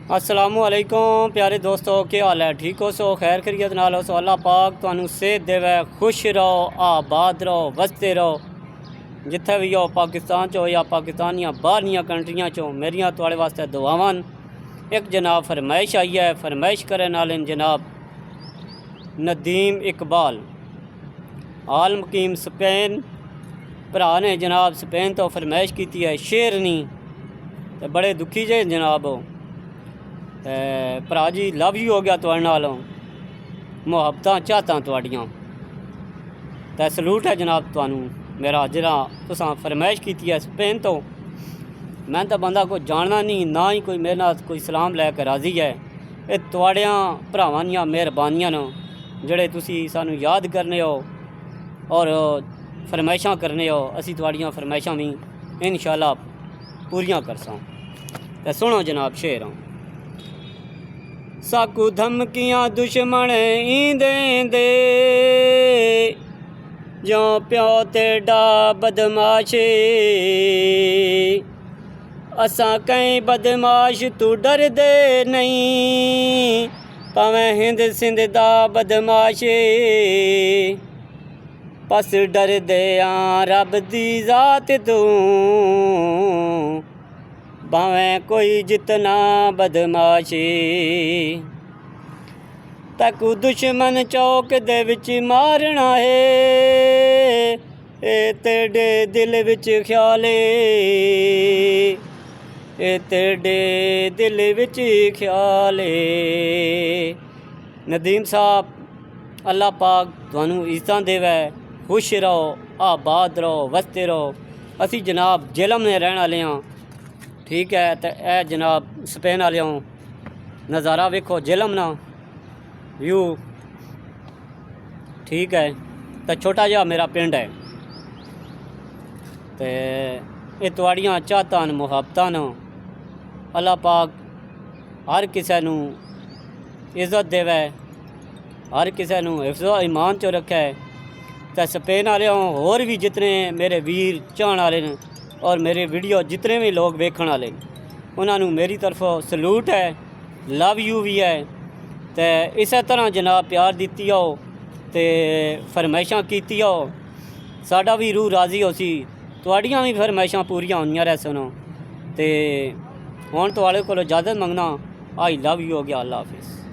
अस्सलामुअलैकुम प्यारे दोस्तों, क्या हाल है? ठीक हो सो? खैर खैरियत नाल हो सो? अल्लाह पाक तुहानू सेहत देवे, खुश रहो, आबाद रहो, वसते रहो। जिथे भी हो, पाकिस्तान चो या पाकिस्तानियां बाहरलियां कंट्रियां चो, मेरिया तुहाड़े वास्ते दुआवां। एक जनाब फरमाइश आई है, फरमाइश करने वाले जनाब नदीम इकबाल आल मुकीम स्पेन भरा ने जनाब स्पेन तो फरमाइश की है शेरनी। तो बड़े दुखी जे जनाब हो भरा जी, लव यू हो गया तुहाडे नाल, मुहब्बतां चाहतां तुहाड़ियां। तो सलूट है जनाब तुहानू मेरा, जिहड़ा तुसां फरमाइश की है स्पेन तो। मैं तो बंदा कोई जानना नहीं, ना ही कोई मेरे नाल कोई सलाम लैके राजी है। ये तुहाड़ियां भरावां दियां मेहरबानियां न, जिहड़े तुसी सानू याद करने हो और फरमाइशां करने हो। असी तुहाड़ियां फरमाइशां भी इंशाअल्लाह पूरियां करसां। ते सुनो जनाब शेर, साकू धमकियां दुश्मन देंदे, जो प्यो ते डा बदमाशे। असां कई बदमाश तू डरदे नहीं, भावें हिंद सिंध दा बदमाशे। बस डरदे आ रब दी जात तू, भावें कोई जितना बदमाशी। तकू दुश्मन चौक दे विच मारना है, ए तेरे दिल विच ख्याले, ए तेरे दिल विच ख्याले। नदीम साहब, अल्लाह पाक तुहानू इज़्ज़तां देवे, खुश रहो, आबाद रहो, वसते रहो। असी जनाब जेलम ने रहने वाले हाँ, ठीक है। तो यह जनाब स्पेन वाले नज़ारा वेखो जेलम ना व्यू, ठीक है। तो छोटा जहा मेरा पिंड है। तो ये तुहाड़ियां चाहतां मुहब्बतां न, अल्लाह पाक हर किसी नू इज़्ज़त देवे, हर किसी नू हिफ्ज़ो ईमान चो रखे। तो स्पेन वाले होर भी जितने मेरे वीर चाहण वाले न और मेरे वीडियो जितने भी लोग वेखण वाले, उन्होंने मेरी तरफों सलूट है, लव यू भी है। तो इस तरह जनाब प्यार दिती हो, तो फरमाइशां कीती हो, साडा भी रूह राजी हो सी, तुहाड़ियां भी फरमाइशां पूरियां होनियां रह सुनो। तो हुण तुहाड़े कोलों इजाज़त मंगना। आई लव यू हो गया। अल्लाह हाफिज़।